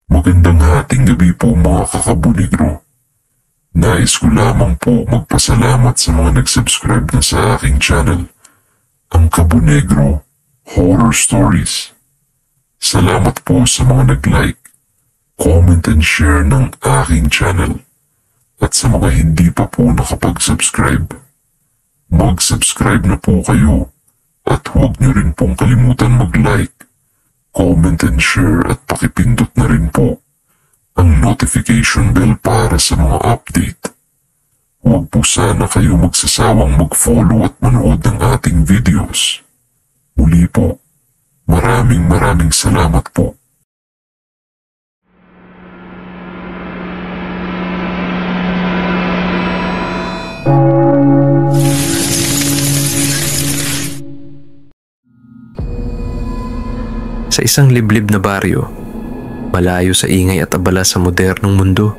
Magandang hating gabi po mga kakabunigro. Nais ko lamang po magpasalamat sa mga nag-subscribe na sa aking channel, ang Kabunegro Horror Stories. Salamat po sa mga nag-like, comment and share ng aking channel. At sa mga hindi pa po nakapag-subscribe, mag-subscribe na po kayo at huwag niyo rin pong kalimutan mag-like, comment and share at pakipindot na rin po ang notification bell para sa mga update. Huwag po sana kayo magsasawang mag-follow at manood ng ating videos. Muli po, maraming salamat po. Sa isang liblib na baryo, malayo sa ingay at abala sa modernong mundo,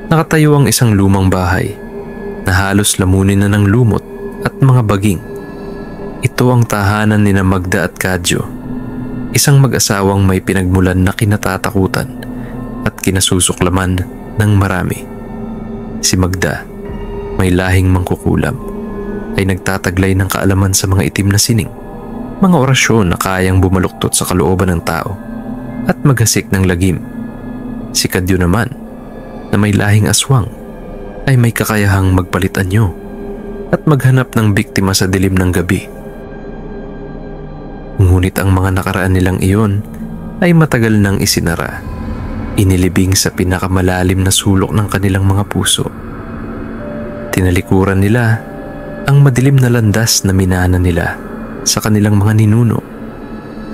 nakatayo ang isang lumang bahay na halos lamunin na ng lumot at mga baging. Ito ang tahanan ni Magda at Kadyo, isang mag-asawang may pinagmulan na kinatatakutan at kinasusuklaman ng marami. Si Magda, may lahing mangkukulam, ay nagtataglay ng kaalaman sa mga itim na sining, mga orasyon na kayang bumaluktot sa kalooban ng tao at maghasik ng lagim. Si Kadyo naman, na may lahing aswang, ay may kakayahang magpalit anyo at maghanap ng biktima sa dilim ng gabi. Ngunit ang mga nakaraan nilang iyon ay matagal nang isinara, inilibing sa pinakamalalim na sulok ng kanilang mga puso. Tinalikuran nila ang madilim na landas na minana nila sa kanilang mga ninuno,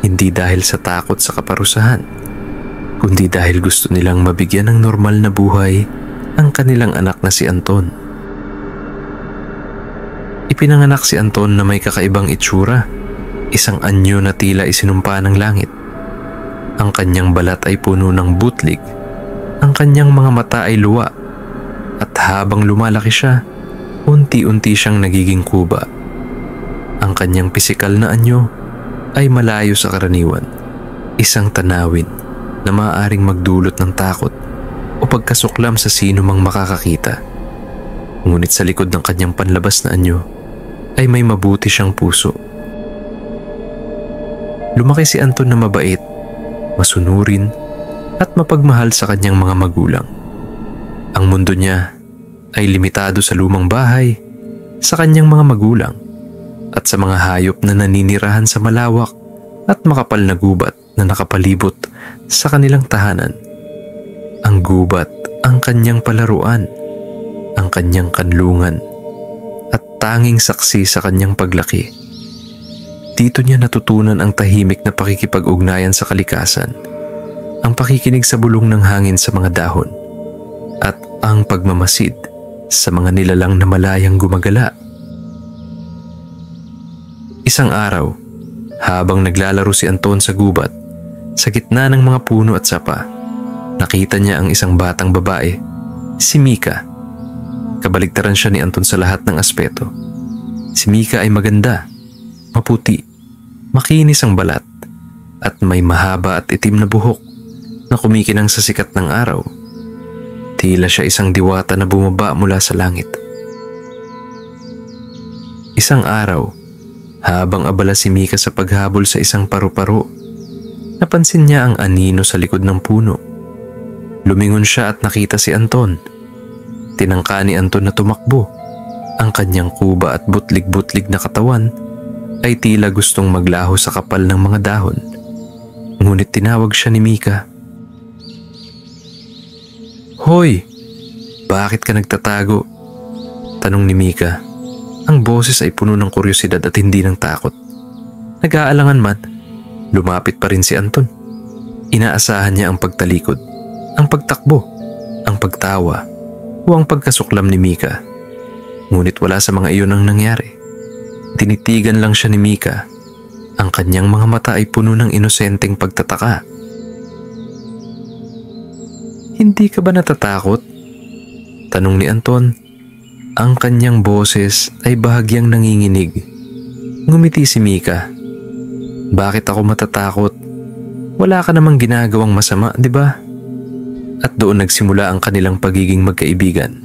hindi dahil sa takot sa kaparusahan, kundi dahil gusto nilang mabigyan ng normal na buhay ang kanilang anak na si Anton. Ipinanganak si Anton na may kakaibang itsura, isang anyo na tila isinumpa ng langit. Ang kanyang balat ay puno ng butlig, ang kanyang mga mata ay luwa, at habang lumalaki siya, unti-unti siyang nagiging kuba. Ang kanyang pisikal na anyo ay malayo sa karaniwan, isang tanawin na maaaring magdulot ng takot o pagkasuklam sa sino mang makakakita. Ngunit sa likod ng kanyang panlabas na anyo ay may mabuti siyang puso. Lumaki si Anton na mabait, masunurin at mapagmahal sa kanyang mga magulang. Ang mundo niya ay limitado sa lumang bahay, sa kanyang mga magulang, at sa mga hayop na naninirahan sa malawak at makapal na gubat na nakapalibot sa kanilang tahanan. Ang gubat ang kanyang palaruan, ang kanyang kanlungan, at tanging saksi sa kanyang paglaki. Dito niya natutunan ang tahimik na pakikipag-ugnayan sa kalikasan, ang pakikinig sa bulong ng hangin sa mga dahon, at ang pagmamasid sa mga nilalang na malayang gumagala. Isang araw, habang naglalaro si Anton sa gubat, sa gitna ng mga puno at sapa, nakita niya ang isang batang babae, si Mika. Kabaligtaran siya ni Anton sa lahat ng aspeto. Si Mika ay maganda, maputi, makinis ang balat, at may mahaba at itim na buhok na kumikinang sa sikat ng araw. Tila siya isang diwata na bumaba mula sa langit. Isang araw, habang abala si Mika sa paghabol sa isang paru-paro, napansin niya ang anino sa likod ng puno. Lumingon siya at nakita si Anton. Tinangka ni Anton na tumakbo. Ang kanyang kuba at butlig-butlig na katawan ay tila gustong maglaho sa kapal ng mga dahon. Ngunit tinawag siya ni Mika. "Hoy! Bakit ka nagtatago?" tanong ni Mika. Ang boses ay puno ng kuryosidad at hindi ng takot. Nag-aalangan man, lumapit pa rin si Anton. Inaasahan niya ang pagtalikod, ang pagtakbo, ang pagtawa, o ang pagkasuklam ni Mika. Ngunit wala sa mga iyon ang nangyari. Tinitigan lang siya ni Mika. Ang kanyang mga mata ay puno ng inosenteng pagtataka. "Hindi ka ba natatakot?" tanong ni Anton. Ang kanyang boses ay bahagyang nanginginig. Ngumiti si Mika. "Bakit ako matatakot? Wala ka namang ginagawang masama, di ba?" at doon nagsimula ang kanilang pagiging magkaibigan.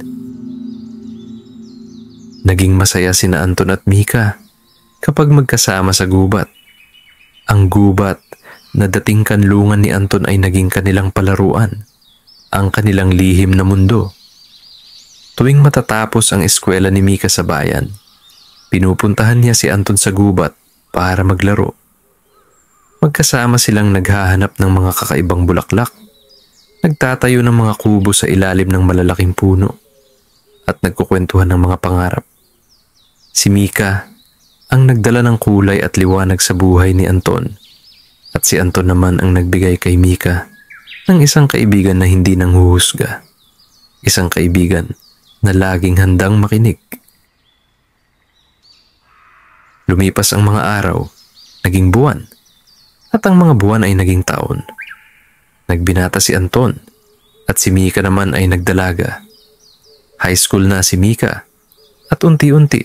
Naging masaya sina Anton at Mika kapag magkasama sa gubat. Ang gubat na dating kanlungan ni Anton ay naging kanilang palaruan, ang kanilang lihim na mundo. Tuwing matatapos ang eskwela ni Mika sa bayan, pinupuntahan niya si Anton sa gubat para maglaro. Magkasama silang naghahanap ng mga kakaibang bulaklak, nagtatayo ng mga kubo sa ilalim ng malalaking puno, at nagkukwentuhan ng mga pangarap. Si Mika ang nagdala ng kulay at liwanag sa buhay ni Anton, at si Anton naman ang nagbigay kay Mika ng isang kaibigan na hindi nanghuhusga, isang kaibigan na laging handang makinig. Lumipas ang mga araw, naging buwan, at ang mga buwan ay naging taon. Nagbinata si Anton at si Mika naman ay nagdalaga. High school na si Mika at unti-unti,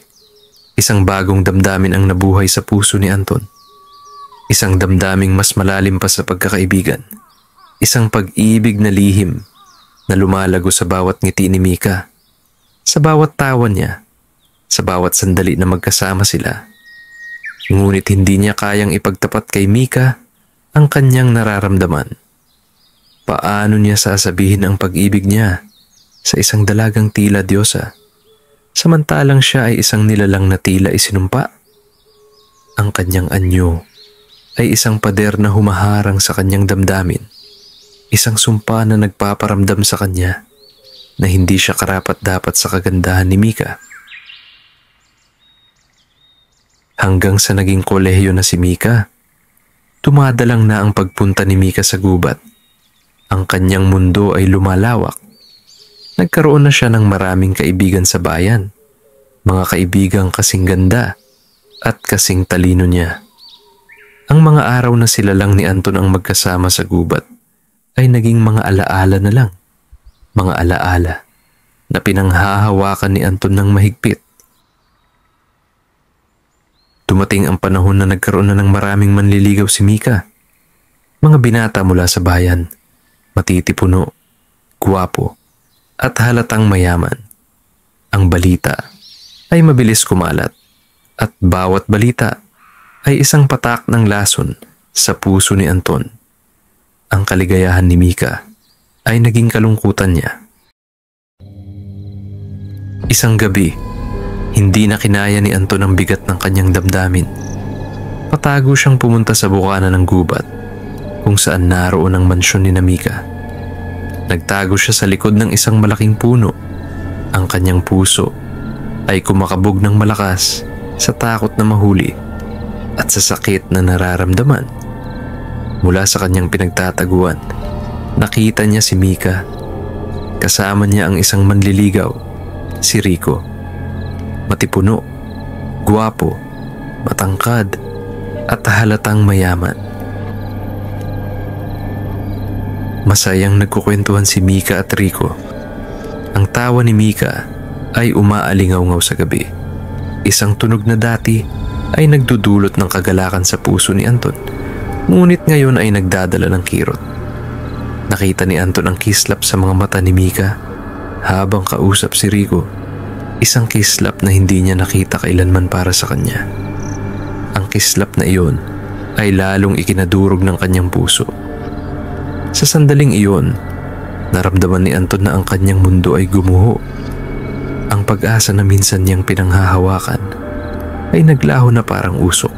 isang bagong damdamin ang nabuhay sa puso ni Anton. Isang damdaming mas malalim pa sa pagkakaibigan. Isang pag-ibig na lihim na lumalago sa bawat ngiti ni Mika, sa bawat tawa niya, sa bawat sandali na magkasama sila. Ngunit hindi niya kayang ipagtapat kay Mika ang kanyang nararamdaman. Paano niya sasabihin ang pag-ibig niya sa isang dalagang tila diyosa, samantalang siya ay isang nilalang na tila isinumpa? Ang kanyang anyo ay isang pader na humaharang sa kanyang damdamin, isang sumpa na nagpaparamdam sa kanya na hindi siya karapat-dapat sa kagandahan ni Mika. Hanggang sa naging kolehiyo na si Mika, tumadalang na ang pagpunta ni Mika sa gubat. Ang kanyang mundo ay lumalawak. Nagkaroon na siya ng maraming kaibigan sa bayan, mga kaibigang kasing ganda at kasing talino niya. Ang mga araw na sila lang ni Anton ang magkasama sa gubat ay naging mga alaala na lang, mga alaala na pinanghahawakan ni Anton ng mahigpit. Dumating ang panahon na nagkaroon na ng maraming manliligaw si Mika. Mga binata mula sa bayan, matitipuno, guwapo, at halatang mayaman. Ang balita ay mabilis kumalat, at bawat balita ay isang patak ng lason sa puso ni Anton. Ang kaligayahan ni Mika ay naging kalungkutan niya. Isang gabi, hindi na kinaya ni Anton ang bigat ng kanyang damdamin. Patago siyang pumunta sa bukana ng gubat kung saan naroon ang mansyon ni Mika. Nagtago siya sa likod ng isang malaking puno. Ang kanyang puso ay kumakabog ng malakas sa takot na mahuli at sa sakit na nararamdaman. Mula sa kanyang pinagtataguan, nakita niya si Mika. Kasama niya ang isang manliligaw, si Rico. Matipuno, guwapo, matangkad, at halatang mayaman. Masayang nagkukwentuhan si Mika at Rico. Ang tawa ni Mika ay umaalingaw-ngaw sa gabi. Isang tunog na dati ay nagdudulot ng kagalakan sa puso ni Anton, ngunit ngayon ay nagdadala ng kirot. Nakita ni Anton ang kislap sa mga mata ni Mika habang kausap si Rico. Isang kislap na hindi niya nakita kailanman para sa kanya. Ang kislap na iyon ay lalong ikinadurog ng kanyang puso. Sa sandaling iyon, naramdaman ni Anton na ang kanyang mundo ay gumuho. Ang pag-asa na minsan niyang pinanghahawakan ay naglaho na parang usok.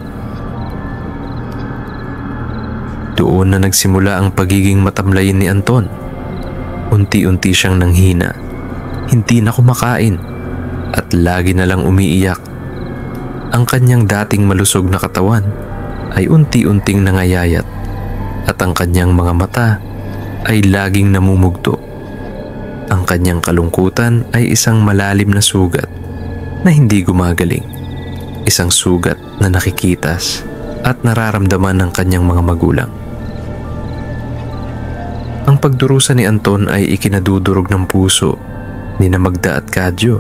Doon na nagsimula ang pagiging matamlayin ni Anton. Unti-unti siyang nanghina, hindi na kumakain, at lagi na lang umiiyak. Ang kanyang dating malusog na katawan ay unti-unting nangayayat, at ang kanyang mga mata ay laging namumugto. Ang kanyang kalungkutan ay isang malalim na sugat na hindi gumagaling. Isang sugat na nakikitas at nararamdaman ng kanyang mga magulang. Ang pagdurusa ni Anton ay ikinadudurog ng puso ni Magda at Kadyo.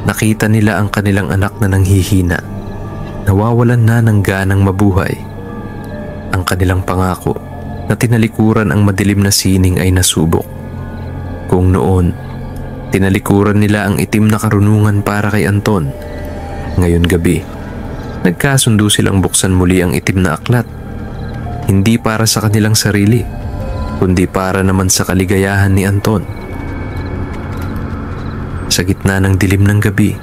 Nakita nila ang kanilang anak na nanghihina, nawawalan na ng ganang mabuhay. Ang kanilang pangako na tinalikuran ang madilim na sining ay nasubok. Kung noon, tinalikuran nila ang itim na karunungan para kay Anton, ngayon gabi, nagkasundo silang buksan muli ang itim na aklat. Hindi para sa kanilang sarili, kundi para naman sa kaligayahan ni Anton. Sa gitna ng dilim ng gabi,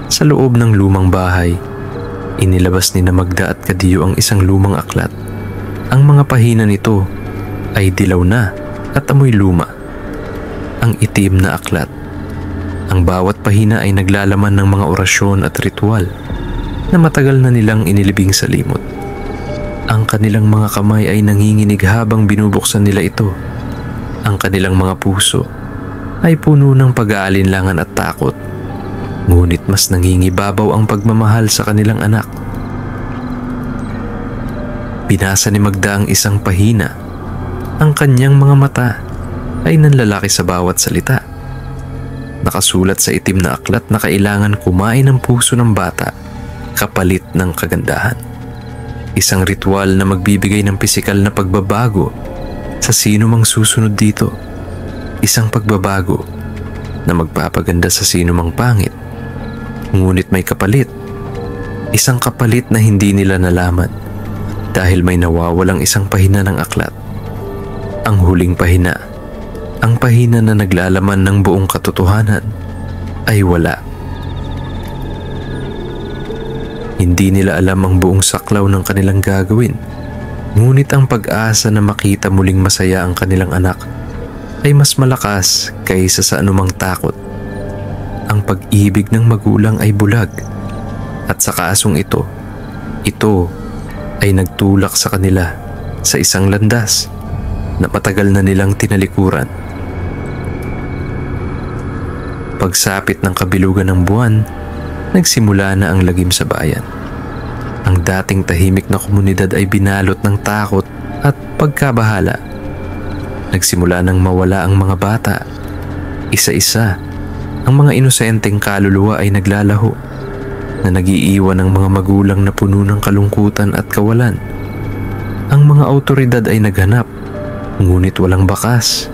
sa loob ng lumang bahay, inilabas ni Magda at Kadiyo ang isang lumang aklat. Ang mga pahina nito ay dilaw na at amoy luma. Ang itim na aklat. Ang bawat pahina ay naglalaman ng mga orasyon at ritual na matagal na nilang inilibing sa limot. Ang kanilang mga kamay ay nanginginig habang binubuksan nila ito. Ang kanilang mga puso ay puno ng pag-aalinlangan at takot. Ngunit mas nangingibabaw ang pagmamahal sa kanilang anak. Binasa ni Magda ang isang pahina. Ang kanyang mga mata ay nanlalaki sa bawat salita. Nakasulat sa itim na aklat na kailangan kumain ng puso ng bata kapalit ng kagandahan. Isang ritual na magbibigay ng pisikal na pagbabago sa sino mang susunod dito. Isang pagbabago na magpapaganda sa sino mang pangit. Ngunit may kapalit. Isang kapalit na hindi nila nalaman dahil may nawawalang isang pahina ng aklat. Ang huling pahina, ang pahina na naglalaman ng buong katotohanan, ay wala. Hindi nila alam ang buong saklaw ng kanilang gagawin. Ngunit ang pag-asa na makita muling masaya ang kanilang anak ay mas malakas kaysa sa anumang takot. Ang pag-ibig ng magulang ay bulag. At sa kaasong ito ay nagtulak sa kanila sa isang landas na matagal na nilang tinalikuran. Pagsapit ng kabilugan ng buwan, nagsimula na ang lagim sa bayan. Ang dating tahimik na komunidad ay binalot ng takot at pagkabahala. Nagsimula nang mawala ang mga bata. Isa-isa, ang mga inosenteng kaluluwa ay naglalaho na nagiiwan ng mga magulang na puno ng kalungkutan at kawalan. Ang mga awtoridad ay naghanap, ngunit walang bakas,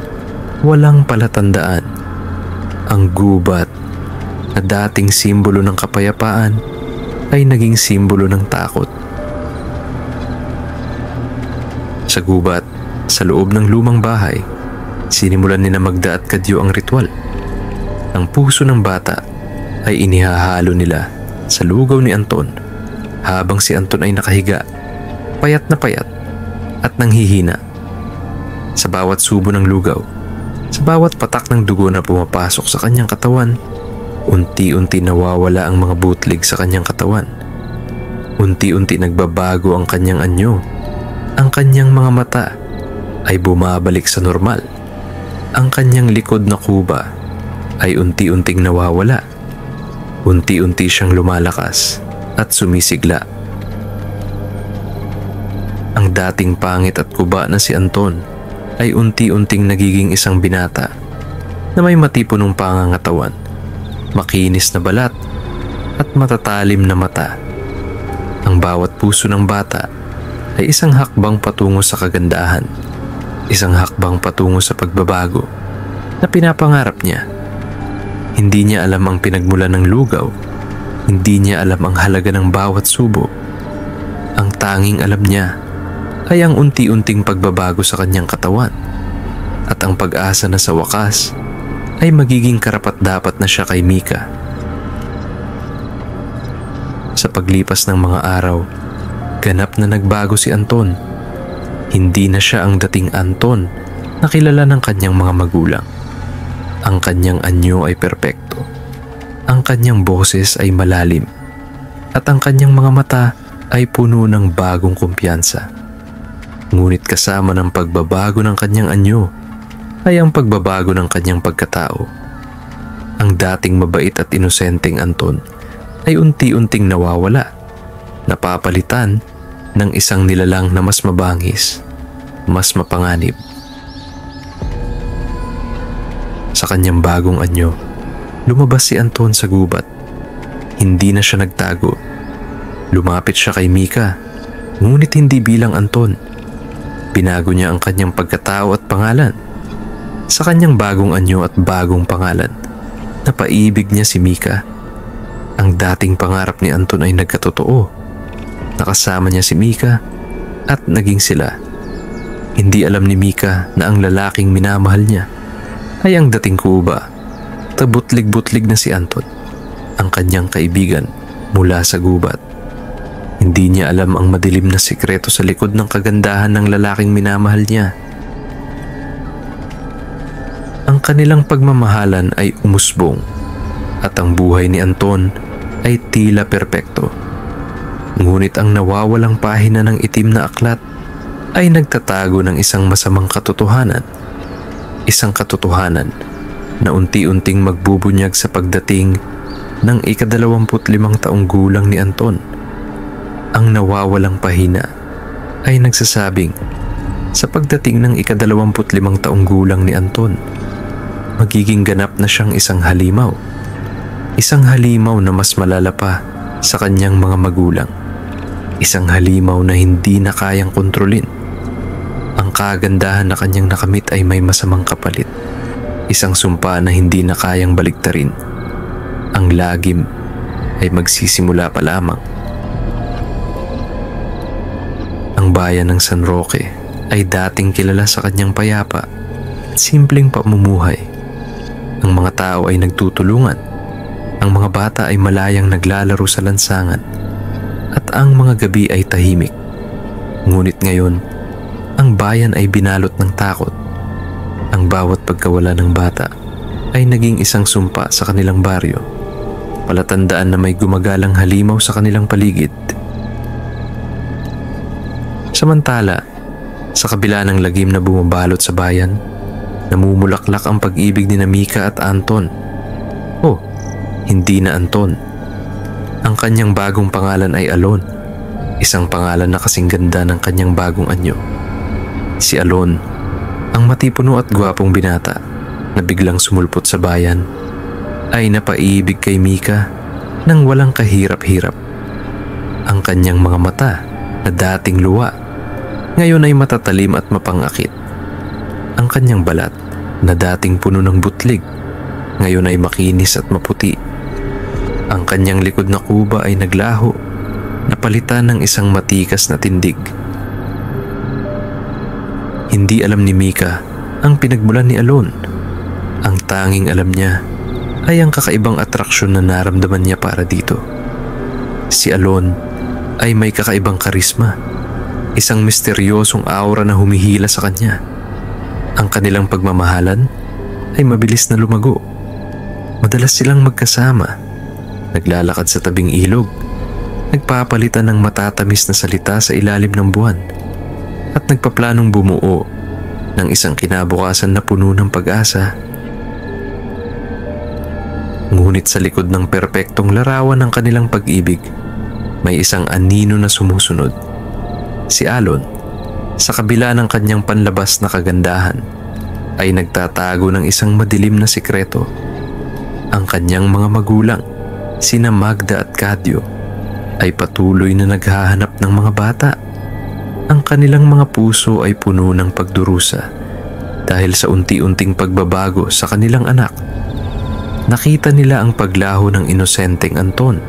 walang palatandaan. Ang gubat na dating simbolo ng kapayapaan ay naging simbolo ng takot. Sa gubat, sa loob ng lumang bahay, sinimulan ni Magda at Kadiyo ang ritual. Ang puso ng bata ay inihahalo nila sa lugaw ni Anton habang si Anton ay nakahiga, payat na payat at nanghihina. Sa bawat subo ng lugaw, sa bawat patak ng dugo na pumapasok sa kanyang katawan, unti-unti nawawala ang mga butlig sa kanyang katawan. Unti-unti nagbabago ang kanyang anyo. Ang kanyang mga mata ay bumabalik sa normal. Ang kanyang likod na kuba ay unti-unting nawawala. Unti-unti siyang lumalakas at sumisigla. Ang dating pangit at kuba na si Anton ay unti-unting nagiging isang binata na may matipunong pangangatawan, makinis na balat at matatalim na mata. Ang bawat puso ng bata ay isang hakbang patungo sa kagandahan, isang hakbang patungo sa pagbabago na pinapangarap niya. Hindi niya alam ang pinagmulan ng lugaw, hindi niya alam ang halaga ng bawat subo. Ang tanging alam niya ay ang unti-unting pagbabago sa kanyang katawan at ang pag-asa na sa wakas ay magiging karapat-dapat na siya kay Mika. Sa paglipas ng mga araw, ganap na nagbago si Anton. Hindi na siya ang dating Anton na kilala ng kanyang mga magulang. Ang kanyang anyo ay perpekto. Ang kanyang boses ay malalim. At ang kanyang mga mata ay puno ng bagong kumpiyansa. Ngunit kasama ng pagbabago ng kanyang anyo ay ang pagbabago ng kanyang pagkatao. Ang dating mabait at inosenteng Anton ay unti-unting nawawala, napapalitan ng isang nilalang na mas mabangis, mas mapanganib. Sa kanyang bagong anyo, lumabas si Anton sa gubat. Hindi na siya nagtago. Lumapit siya kay Mika, ngunit hindi bilang Anton. Binago niya ang kanyang pagkatao at pangalan. Sa kanyang bagong anyo at bagong pangalan, napaibig niya si Mika. Ang dating pangarap ni Anton ay nagkatotoo. Nakasama niya si Mika at naging sila. Hindi alam ni Mika na ang lalaking minamahal niya ay ang dating kuba. Tabutlig-butlig na si Anton, ang kanyang kaibigan mula sa gubat. Hindi niya alam ang madilim na sikreto sa likod ng kagandahan ng lalaking minamahal niya. Ang kanilang pagmamahalan ay umusbong at ang buhay ni Anton ay tila perpekto. Ngunit ang nawawalang pahina ng itim na aklat ay nagtatago ng isang masamang katotohanan. Isang katotohanan na unti-unting magbubunyag sa pagdating ng ika-25 taong gulang ni Anton. Ang nawawalang pahina ay nagsasabing sa pagdating ng ika-25 taong gulang ni Anton, magiging ganap na siyang isang halimaw. Isang halimaw na mas malala pa sa kanyang mga magulang. Isang halimaw na hindi na kayang kontrolin. Ang kagandahan na kanyang nakamit ay may masamang kapalit. Isang sumpa na hindi na kayang baliktarin. Ang lagim ay magsisimula pa lamang. Ang bayan ng San Roque ay dating kilala sa kanyang payapa at simpleng pamumuhay. Ang mga tao ay nagtutulungan. Ang mga bata ay malayang naglalaro sa lansangan at ang mga gabi ay tahimik. Ngunit ngayon, ang bayan ay binalot ng takot. Ang bawat pagkawala ng bata ay naging isang sumpa sa kanilang baryo. Palatandaan na may gumagalang halimaw sa kanilang paligid. Samantala, sa kabila ng lagim na bumabalot sa bayan, namumulaklak ang pag-ibig ni Mika at Anton. Oh, hindi na Anton. Ang kanyang bagong pangalan ay Alon. Isang pangalan na kasing ganda ng kanyang bagong anyo. Si Alon, ang matipuno at gwapong binata na biglang sumulpot sa bayan, ay napaibig kay Mika nang walang kahirap-hirap. Ang kanyang mga mata na dating luwa, ngayon ay matatalim at mapangakit. Ang kanyang balat na dating puno ng butlig, ngayon ay makinis at maputi. Ang kanyang likod na kuba ay naglaho, napalitan ng isang matikas na tindig. Hindi alam ni Mika ang pinagmulan ni Alon. Ang tanging alam niya ay ang kakaibang atraksyon na naramdaman niya para dito. Si Alon ay may kakaibang karisma, isang misteryosong aura na humihila sa kanya. Ang kanilang pagmamahalan ay mabilis na lumago. Madalas silang magkasama, naglalakad sa tabing ilog, nagpapalitan ng matatamis na salita sa ilalim ng buwan, at nagpaplanong bumuo ng isang kinabukasan na puno ng pag-asa. Ngunit sa likod ng perpektong larawan ng kanilang pag-ibig, may isang anino na sumusunod. Si Alon, sa kabila ng kanyang panlabas na kagandahan, ay nagtatago ng isang madilim na sikreto. Ang kanyang mga magulang, sina Magda at Kadyo, ay patuloy na naghahanap ng mga bata. Ang kanilang mga puso ay puno ng pagdurusa dahil sa unti-unting pagbabago sa kanilang anak. Nakita nila ang paglaho ng inosenteng Anton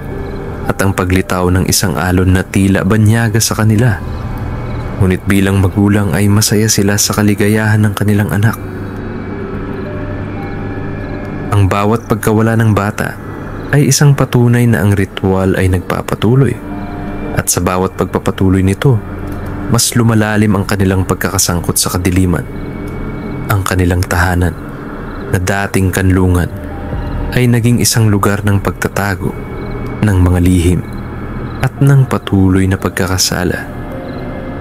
at ang paglitaw ng isang alon na tila banyaga sa kanila. Ngunit bilang magulang ay masaya sila sa kaligayahan ng kanilang anak. Ang bawat pagkawala ng bata ay isang patunay na ang ritual ay nagpapatuloy, at sa bawat pagpapatuloy nito, mas lumalalim ang kanilang pagkakasangkot sa kadiliman. Ang kanilang tahanan na dating kanlungan ay naging isang lugar ng pagtatago, ng mga lihim at ng patuloy na pagkakasala.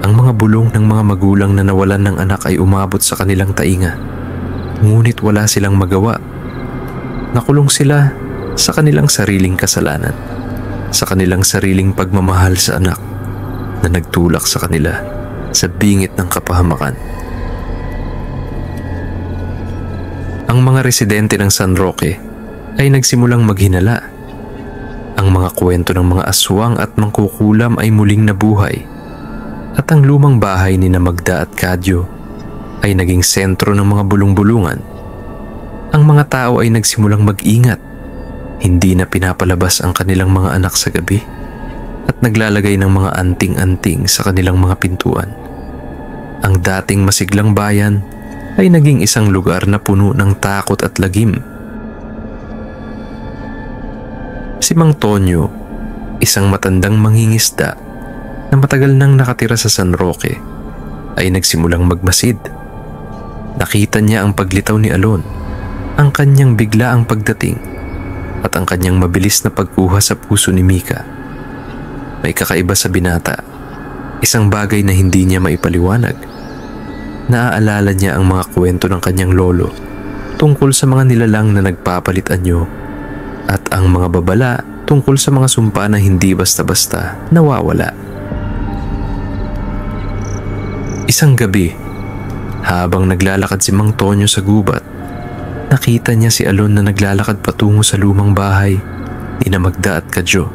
Ang mga bulong ng mga magulang na nawalan ng anak ay umabot sa kanilang tainga, ngunit wala silang magawa. Nakulong sila sa kanilang sariling kasalanan, sa kanilang sariling pagmamahal sa anak na nagtulak sa kanila sa bingit ng kapahamakan. Ang mga residente ng San Roque ay nagsimulang maghinala. Ang mga kwento ng mga aswang at mangkukulam ay muling nabuhay. At ang lumang bahay ni Magda at Kadyo ay naging sentro ng mga bulong-bulungan. Ang mga tao ay nagsimulang mag-ingat. Hindi na pinapalabas ang kanilang mga anak sa gabi at naglalagay ng mga anting-anting sa kanilang mga pintuan. Ang dating masiglang bayan ay naging isang lugar na puno ng takot at lagim. Si Mang Tonyo, isang matandang mangingisda na matagal nang nakatira sa San Roque, ay nagsimulang magmasid. Nakita niya ang paglitaw ni Alon, ang kanyang biglaang pagdating at ang kanyang mabilis na pagkuha sa puso ni Mika. May kakaiba sa binata, isang bagay na hindi niya maipaliwanag. Naaalala niya ang mga kwento ng kanyang lolo tungkol sa mga nilalang na nagpapalit anyo at ang mga babala tungkol sa mga sumpa na hindi basta-basta nawawala. Isang gabi, habang naglalakad si Mang Tonyo sa gubat, nakita niya si Alon na naglalakad patungo sa lumang bahay ni Magda at Kadyo.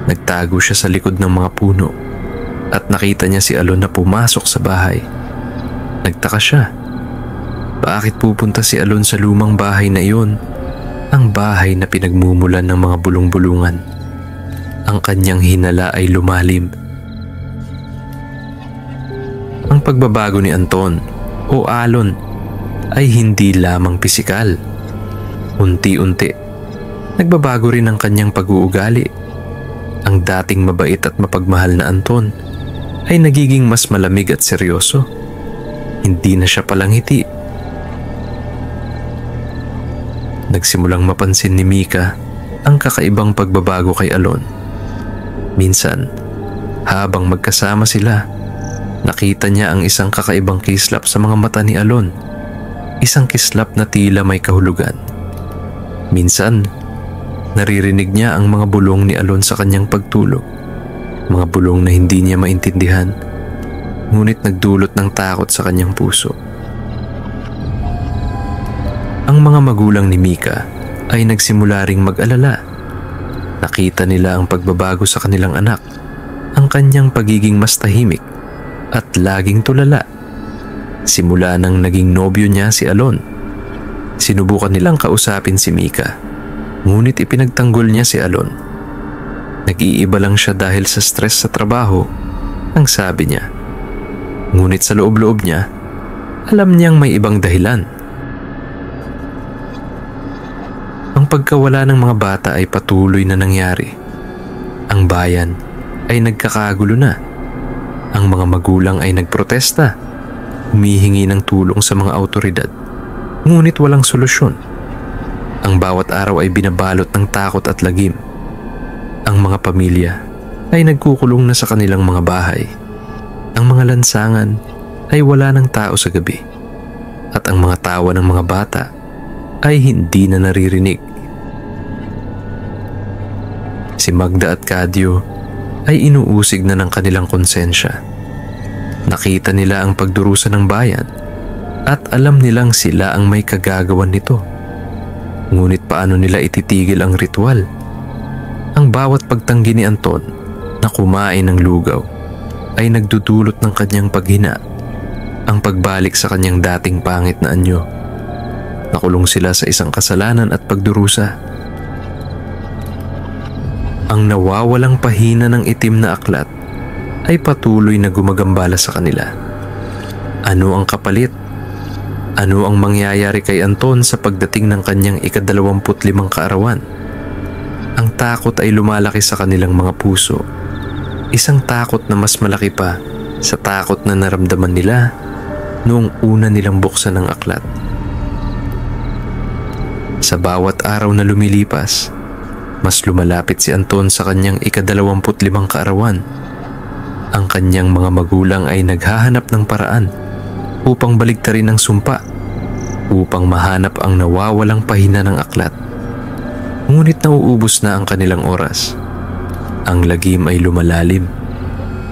Nagtago siya sa likod ng mga puno at nakita niya si Alon na pumasok sa bahay. Nagtaka siya. Bakit pupunta si Alon sa lumang bahay na iyon? Ang bahay na pinagmumulan ng mga bulong-bulungan. Ang kanyang hinala ay lumalim. Ang pagbabago ni Anton o Alon ay hindi lamang pisikal. Unti-unti, nagbabago rin ang kanyang pag-uugali. Ang dating mabait at mapagmahal na Anton ay nagiging mas malamig at seryoso. Hindi na siya palangiti. Nagsimulang mapansin ni Mika ang kakaibang pagbabago kay Alon. Minsan, habang magkasama sila, nakita niya ang isang kakaibang kislap sa mga mata ni Alon. Isang kislap na tila may kahulugan. Minsan, naririnig niya ang mga bulong ni Alon sa kanyang pagtulog. Mga bulong na hindi niya maintindihan, ngunit nagdulot ng takot sa kanyang puso. Ang mga magulang ni Mika ay nagsimula ring mag-alala. Nakita nila ang pagbabago sa kanilang anak, ang kanyang pagiging mas tahimik at laging tulala. Simula nang naging nobyo niya si Alon, sinubukan nilang kausapin si Mika, ngunit ipinagtanggol niya si Alon. Nag-iiba lang siya dahil sa stress sa trabaho, ang sabi niya. Ngunit sa loob-loob niya, alam niyang may ibang dahilan. Ang pagkawala ng mga bata ay patuloy na nangyari. Ang bayan ay nagkakagulo na. Ang mga magulang ay nagprotesta, humihingi ng tulong sa mga awtoridad, ngunit walang solusyon. Ang bawat araw ay binabalot ng takot at lagim. Ang mga pamilya ay nagkukulong na sa kanilang mga bahay. Ang mga lansangan ay wala ng tao sa gabi at ang mga tawa ng mga bata ay hindi na naririnig. Si Magda at Kadyo ay inuusig na ng kanilang konsensya. Nakita nila ang pagdurusa ng bayan at alam nilang sila ang may kagagawan nito. Ngunit paano nila ititigil ang ritual? Ang bawat pagtanggi ni Anton na kumain ng lugaw ay nagdudulot ng kanyang paghina, ang pagbalik sa kanyang dating pangit na anyo. Nakulong sila sa isang kasalanan at pagdurusa. Ang nawawalang pahina ng itim na aklat ay patuloy na gumagambala sa kanila. Ano ang kapalit? Ano ang mangyayari kay Anton sa pagdating ng kanyang ika-25 kaarawan? Ang takot ay lumalaki sa kanilang mga puso. Isang takot na mas malaki pa sa takot na naramdaman nila noong una nilang buksan ang aklat. Sa bawat araw na lumilipas, mas lumalapit si Anton sa kanyang ika-25 kaarawan. Ang kanyang mga magulang ay naghahanap ng paraan upang baligtarin ang sumpa, upang mahanap ang nawawalang pahina ng aklat. Ngunit nauubos na ang kanilang oras. Ang lagim ay lumalalim.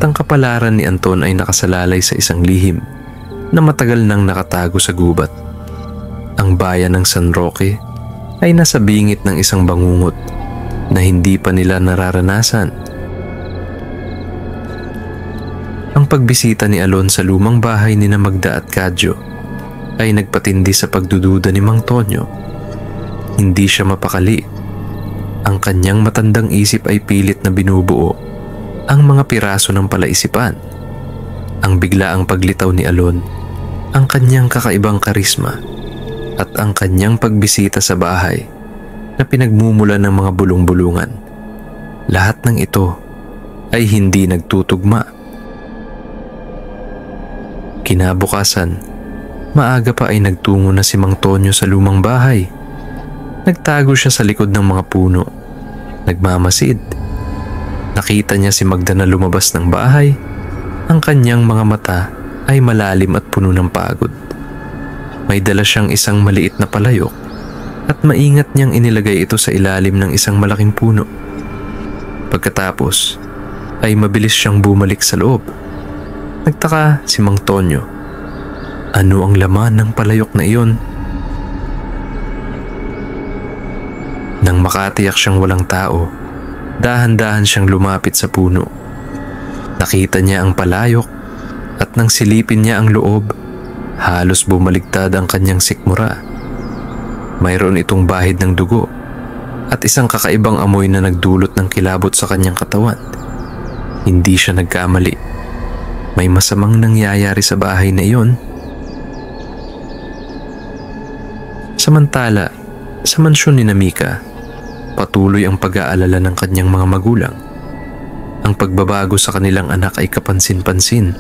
Ang kapalaran ni Anton ay nakasalalay sa isang lihim na matagal nang nakatago sa gubat. Ang bayan ng San Roque ay nasa bingit ng isang bangungot na hindi pa nila nararanasan. Ang pagbisita ni Alon sa lumang bahay ni Magda at Kadyo ay nagpatindi sa pagdududa ni Mang Tonyo. Hindi siya mapakali. Ang kanyang matandang isip ay pilit na binubuo ang mga piraso ng palaisipan. Ang biglaang paglitaw ni Alon, ang kanyang kakaibang karisma, at ang kanyang pagbisita sa bahay na pinagmumula ng mga bulong-bulungan. Lahat ng ito ay hindi nagtutugma. Kinabukasan, maaga pa ay nagtungo na si Mang Tonyo sa lumang bahay. Nagtago siya sa likod ng mga puno. Nagmamasid. Nakita niya si Magda na lumabas ng bahay. Ang kanyang mga mata ay malalim at puno ng pagod. May dala siyang isang maliit na palayok at maingat niyang inilagay ito sa ilalim ng isang malaking puno. Pagkatapos ay mabilis siyang bumalik sa loob. Nagtaka si Mang Tonyo. Ano ang laman ng palayok na iyon? Nang makatiyak siyang walang tao, dahan-dahan siyang lumapit sa puno. Nakita niya ang palayok at nang silipin niya ang loob, halos bumaligtad ang kanyang sikmura. Mayroon itong bahid ng dugo at isang kakaibang amoy na nagdulot ng kilabot sa kanyang katawan. Hindi siya nagkamali. May masamang nangyayari sa bahay na iyon. Samantala, sa mansyon ni Mika, patuloy ang pag-aalala ng kanyang mga magulang. Ang pagbabago sa kanilang anak ay kapansin-pansin.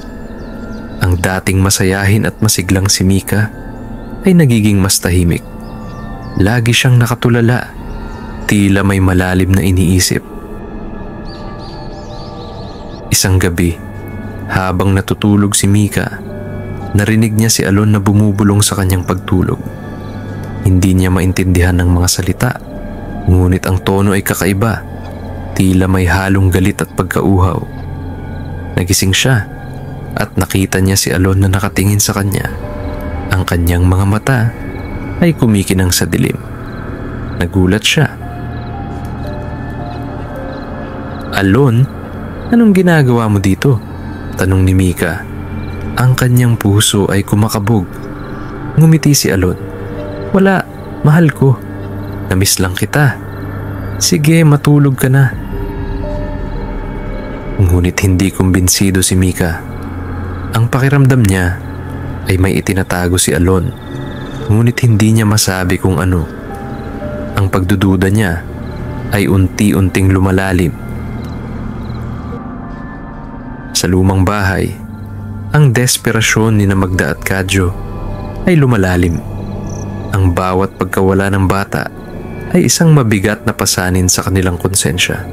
Ang dating masayahin at masiglang si Mika ay nagiging mas tahimik. Lagi siyang nakatulala, tila may malalim na iniisip. Isang gabi, habang natutulog si Mika, narinig niya si Alon na bumubulong sa kanyang pagtulog. Hindi niya maintindihan ng mga salita, ngunit ang tono ay kakaiba, tila may halong galit at pagkauhaw. Nagising siya at nakita niya si Alon na nakatingin sa kanya. Ang kanyang mga mata ay kumikinang sa dilim. Nagulat siya. "Alon, anong ginagawa mo dito?" tanong ni Mika. Ang kanyang puso ay kumakabog. Ngumiti si Alon. "Wala, mahal ko. Namiss lang kita. Sige, matulog ka na." Ngunit hindi kumbinsido si Mika. Ang pakiramdam niya ay may itinatago si Alon, ngunit hindi niya masabi kung ano. Ang pagdududa niya ay unti-unting lumalalim. Sa lumang bahay, ang desperasyon ni Magda at Kadyo ay lumalalim. Ang bawat pagkawala ng bata ay isang mabigat na pasanin sa kanilang konsensya.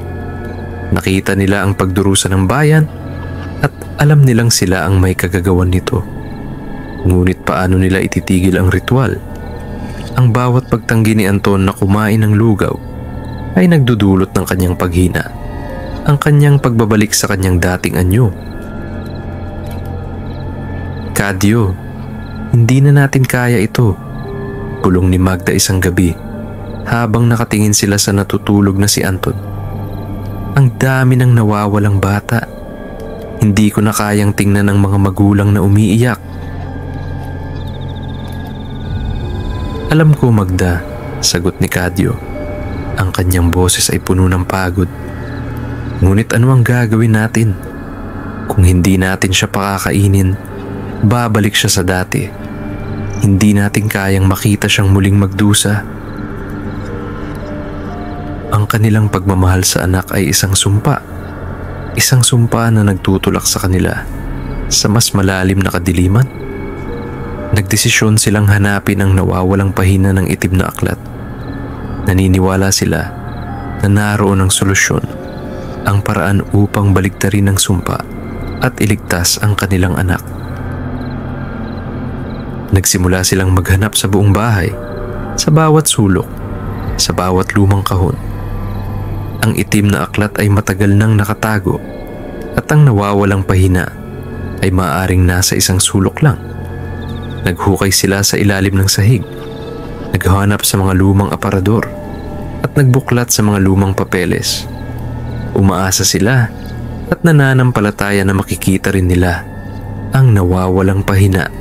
Nakita nila ang pagdurusa ng bayan at alam nilang sila ang may kagagawan nito. Ngunit paano nila ititigil ang ritual? Ang bawat pagtanggi ni Anton na kumain ng lugaw ay nagdudulot ng kanyang paghina. Ang kanyang pagbabalik sa kanyang dating anyo. "Kadyo, hindi na natin kaya ito," bulong ni Magda isang gabi habang nakatingin sila sa natutulog na si Anton. "Ang dami ng nawawalang bata. Hindi ko na kayang tingnan ng mga magulang na umiiyak." "Alam ko, Magda," sagot ni Kadyo. Ang kanyang boses ay puno ng pagod. "Ngunit ano ang gagawin natin? Kung hindi natin siya pakakainin, babalik siya sa dati. Hindi natin kayang makita siyang muling magdusa." Ang kanilang pagmamahal sa anak ay isang sumpa. Isang sumpa na nagtutulak sa kanila sa mas malalim na kadiliman. Nagdesisyon silang hanapin ang nawawalang pahina ng itim na aklat. Naniniwala sila na naroon ang solusyon, ang paraan upang baliktarin ang sumpa at iligtas ang kanilang anak. Nagsimula silang maghanap sa buong bahay, sa bawat sulok, sa bawat lumang kahon. Ang itim na aklat ay matagal nang nakatago at ang nawawalang pahina ay maaaring nasa isang sulok lang. Naghukay sila sa ilalim ng sahig, naghanap sa mga lumang aparador at nagbuklat sa mga lumang papeles. Umaasa sila at nananampalataya na makikita rin nila ang nawawalang pahina.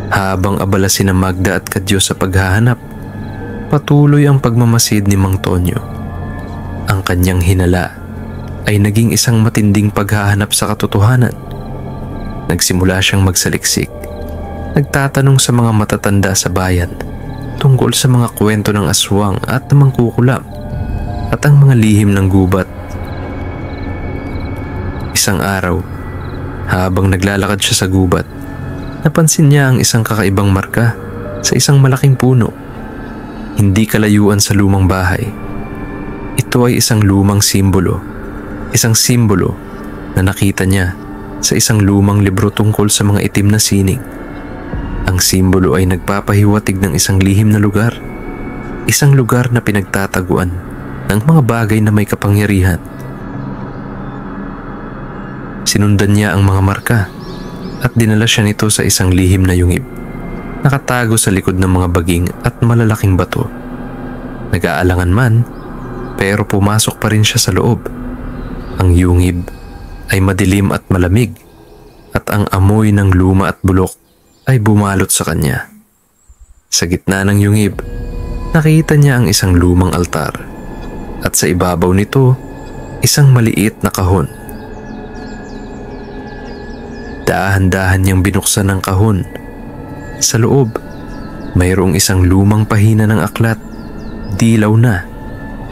Habang abala sina Magda at Kadyo sa paghahanap, patuloy ang pagmamasid ni Mang Tonyo. Ang kanyang hinala ay naging isang matinding paghahanap sa katotohanan. Nagsimula siyang magsaliksik, nagtatanong sa mga matatanda sa bayan tungkol sa mga kwento ng aswang at ng mangkukulam at ang mga lihim ng gubat. Isang araw, habang naglalakad siya sa gubat, napansin niya ang isang kakaibang marka sa isang malaking puno. Hindi kalayuan sa lumang bahay. Ito ay isang lumang simbolo. Isang simbolo na nakita niya sa isang lumang libro tungkol sa mga itim na sining. Ang simbolo ay nagpapahiwatig ng isang lihim na lugar. Isang lugar na pinagtataguan ng mga bagay na may kapangyarihan. Sinundan niya ang mga marka at dinala siya nito sa isang lihim na yungib. Nakatago sa likod ng mga baging at malalaking bato. Nag-aalangan man, pero pumasok pa rin siya sa loob. Ang yungib ay madilim at malamig at ang amoy ng luma at bulok ay bumalot sa kanya. Sa gitna ng yungib, nakita niya ang isang lumang altar at sa ibabaw nito, isang maliit na kahon. Dahan-dahan niyang binuksan ang kahon. Sa loob, mayroong isang lumang pahina ng aklat, dilaw na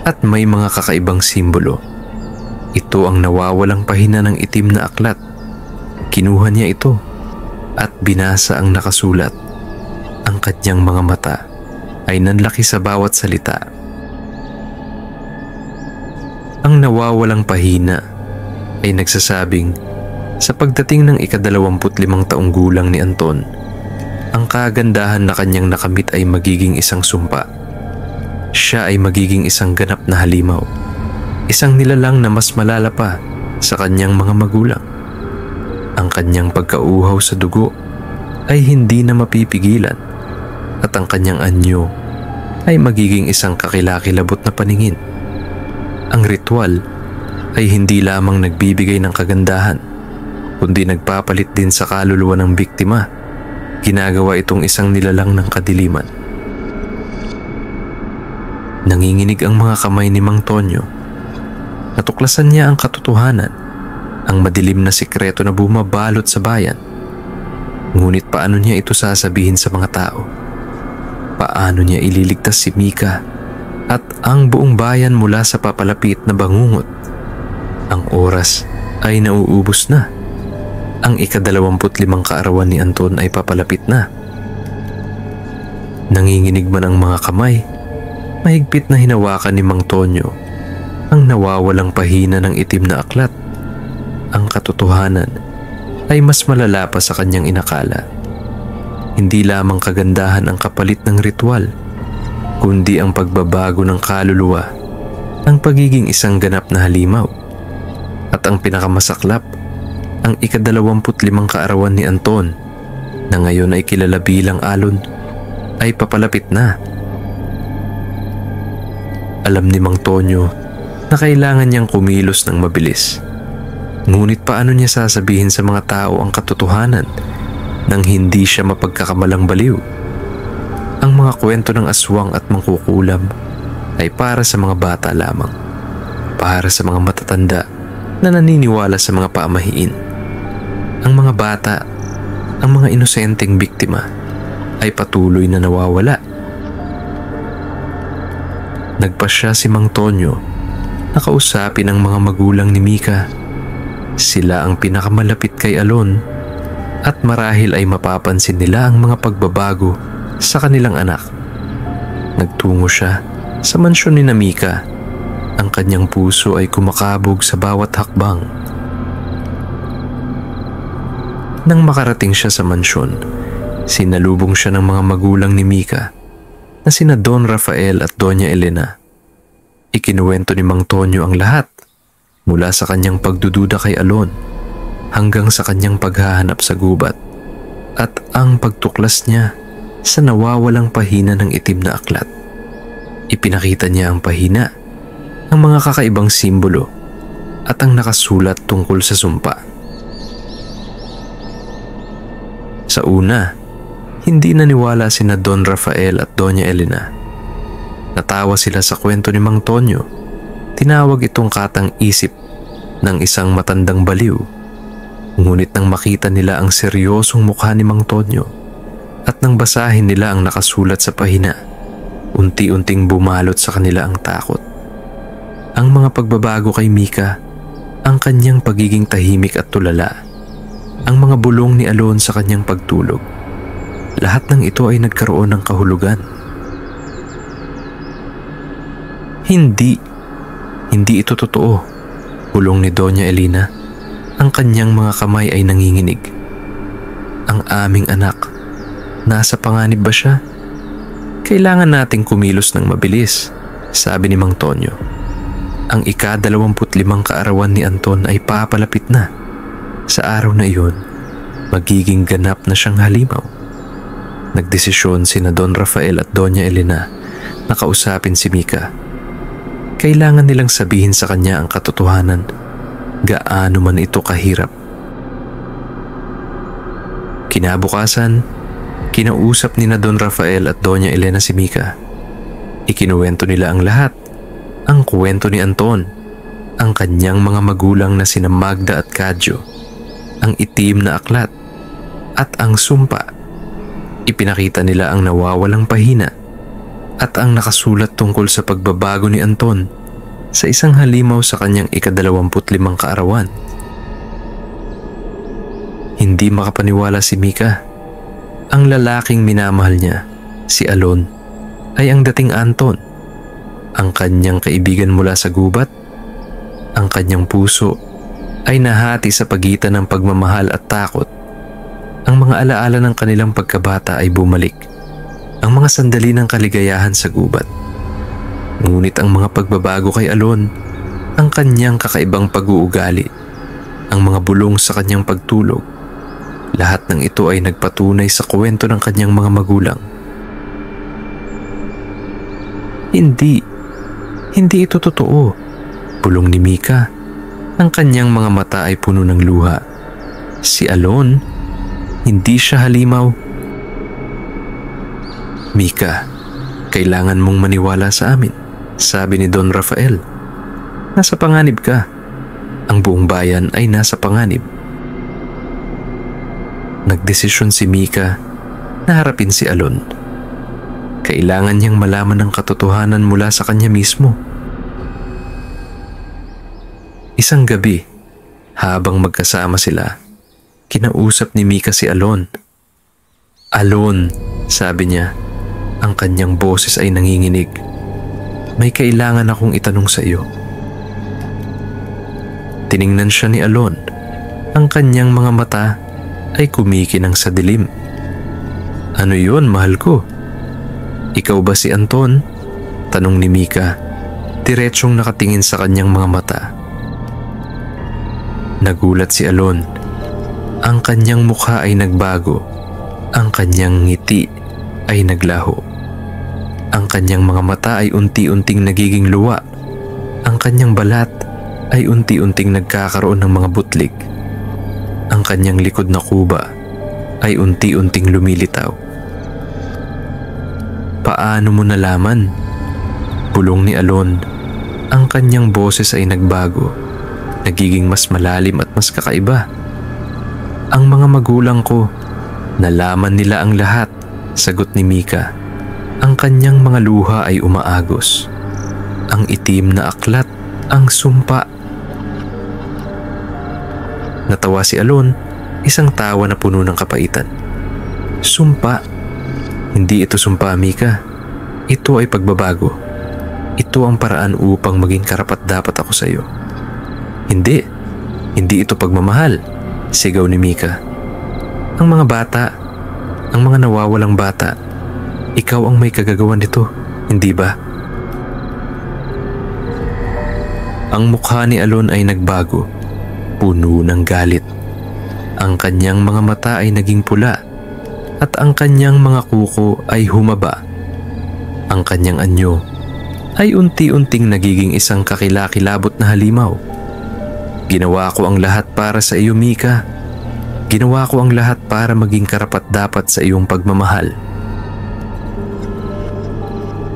at may mga kakaibang simbolo. Ito ang nawawalang pahina ng itim na aklat. Kinuha niya ito at binasa ang nakasulat. Ang kanyang mga mata ay nanlaki sa bawat salita. Ang nawawalang pahina ay nagsasabing sa pagdating ng ika-25 taong gulang ni Anton, ang kagandahan na kanyang nakamit ay magiging isang sumpa. Siya ay magiging isang ganap na halimaw. Isang nilalang na mas malala pa sa kanyang mga magulang. Ang kanyang pagkauhaw sa dugo ay hindi na mapipigilan at ang kanyang anyo ay magiging isang kakilakilabot na paningin. Ang ritual ay hindi lamang nagbibigay ng kagandahan, kundi nagpapalit din sa kaluluwa ng biktima. Ginagawa itong isang nilalang ng kadiliman. Nanginginig ang mga kamay ni Mang Tonyo. Natuklasan niya ang katotohanan, ang madilim na sikreto na bumabalot sa bayan. Ngunit paano niya ito sasabihin sa mga tao? Paano niya ililigtas si Mika at ang buong bayan mula sa papalapit na bangungot? Ang oras ay nauubos na. Ang ika-25 kaarawan ni Anton ay papalapit na. Nanginginig man ang mga kamay, mahigpit na hinawakan ni Mang Tonyo ang nawawalang pahina ng itim na aklat. Ang katotohanan ay mas malala pa sa kanyang inakala. Hindi lamang kagandahan ang kapalit ng ritual, kundi ang pagbabago ng kaluluwa, ang pagiging isang ganap na halimaw. At ang pinakamasaklap, ang ika-25 kaarawan ni Anton, na ngayon ay kilala bilang Alon, ay papalapit na. Alam ni Mang Tonyo na kailangan niyang kumilos ng mabilis. Ngunit paano niya sasabihin sa mga tao ang katotohanan nang hindi siya mapagkakamalang baliw? Ang mga kwento ng aswang at mangkukulam ay para sa mga bata lamang, para sa mga matatanda na naniniwala sa mga pamahiin. Ang mga bata, ang mga inosenteng biktima ay patuloy na nawawala. Nagpasya si Mang Tonyo na kausapin ang mga magulang ni Mika. Sila ang pinakamalapit kay Alon at marahil ay mapapansin nila ang mga pagbabago sa kanilang anak. Nagtungo siya sa mansyon ni Mika. Ang kanyang puso ay kumakabog sa bawat hakbang. Nang makarating siya sa mansyon, sinalubong siya ng mga magulang ni Mika na sina Don Rafael at Doña Elena. Ikinuwento ni Mang Tonyo ang lahat, mula sa kanyang pagdududa kay Alon hanggang sa kanyang paghahanap sa gubat at ang pagtuklas niya sa nawawalang pahina ng itim na aklat. Ipinakita niya ang pahina, ang mga kakaibang simbolo at ang nakasulat tungkol sa sumpa. Sa una, hindi naniwala sina Don Rafael at Doña Elena. Natawa sila sa kwento ni Mang Tonyo. Tinawag itong katang-isip ng isang matandang baliw. Ngunit nang makita nila ang seryosong mukha ni Mang Tonyo at nang basahin nila ang nakasulat sa pahina, unti-unting bumalot sa kanila ang takot. Ang mga pagbabago kay Mika, ang kanyang pagiging tahimik at tulala, ang mga bulong ni Alon sa kanyang pagtulog, lahat ng ito ay nagkaroon ng kahulugan. Hindi ito totoo, bulong ni Doña Elena. Ang kanyang mga kamay ay nanginginig. Ang aming anak, nasa panganib ba siya? Kailangan nating kumilos ng mabilis, sabi ni Mang Tonyo. Ang ika-25 kaarawan ni Anton ay papalapit na. Sa araw na iyon, magiging ganap na siyang halimaw. Nagdesisyon sina Don Rafael at Doña Elena na kausapin si Mika. Kailangan nilang sabihin sa kanya ang katotohanan, gaano man ito kahirap. Kinabukasan, kinausap ni na Don Rafael at Doña Elena si Mika. Ikinuwento nila ang lahat, ang kwento ni Anton, ang kanyang mga magulang na sina Magda at Kadyo, ang itim na aklat, at ang sumpa. Ipinakita nila ang nawawalang pahina at ang nakasulat tungkol sa pagbabago ni Anton sa isang halimaw sa kanyang ika-25 kaarawan. Hindi makapaniwala si Mika. Ang lalaking minamahal niya, si Alon, ay ang dating Anton, ang kanyang kaibigan mula sa gubat. Ang kanyang puso ay nahati sa pagitan ng pagmamahal at takot. Ang mga alaala ng kanilang pagkabata ay bumalik, ang mga sandali ng kaligayahan sa gubat. Ngunit ang mga pagbabago kay Alon, ang kanyang kakaibang pag-uugali, ang mga bulong sa kanyang pagtulog, lahat ng ito ay nagpatunay sa kwento ng kanyang mga magulang. Hindi ito totoo, bulong ni Mika. Ang kanyang mga mata ay puno ng luha. Si Alon, hindi siya halimaw. Mika, kailangan mong maniwala sa amin, sabi ni Don Rafael. Nasa panganib ka. Ang buong bayan ay nasa panganib. Nagdesisyon si Mika na harapin si Alon. Kailangan niyang malaman ang katotohanan mula sa kanya mismo. Isang gabi, habang magkasama sila, kinausap ni Mika si Alon. Alon, sabi niya, ang kanyang boses ay nanginginig. May kailangan akong itanong sa iyo. Tiningnan siya ni Alon. Ang kanyang mga mata ay kumikinang sa dilim. Ano yun, mahal ko? Ikaw ba si Anton? Tanong ni Mika, diretsyong nakatingin sa kanyang mga mata. Nagulat si Alon. Ang kanyang mukha ay nagbago. Ang kanyang ngiti ay naglaho. Ang kanyang mga mata ay unti-unting nagiging luwa. Ang kanyang balat ay unti-unting nagkakaroon ng mga butlig. Ang kanyang likod na kuba ay unti-unting lumilitaw. Paano mo nalaman? Bulong ni Alon. Ang kanyang boses ay nagbago, nagiging mas malalim at mas kakaiba. Ang mga magulang ko, nalaman nila ang lahat, sagot ni Mika. Ang kanyang mga luha ay umaagos. Ang itim na aklat, ang sumpa. Natawa si Alon, isang tawa na puno ng kapaitan. Sumpa? Hindi ito sumpa, Mika. Ito ay pagbabago. Ito ang paraan upang maging karapat-dapat ako sa iyo. Hindi ito pagmamahal, sigaw ni Mika. Ang mga bata, ang mga nawawalang bata, ikaw ang may kagagawan nito, hindi ba? Ang mukha ni Alon ay nagbago, puno ng galit. Ang kanyang mga mata ay naging pula at ang kanyang mga kuko ay humaba. Ang kanyang anyo ay unti-unting nagiging isang kakilakilabot na halimaw. Ginawa ko ang lahat para sa iyo, Mika. Ginawa ko ang lahat para maging karapat-dapat sa iyong pagmamahal.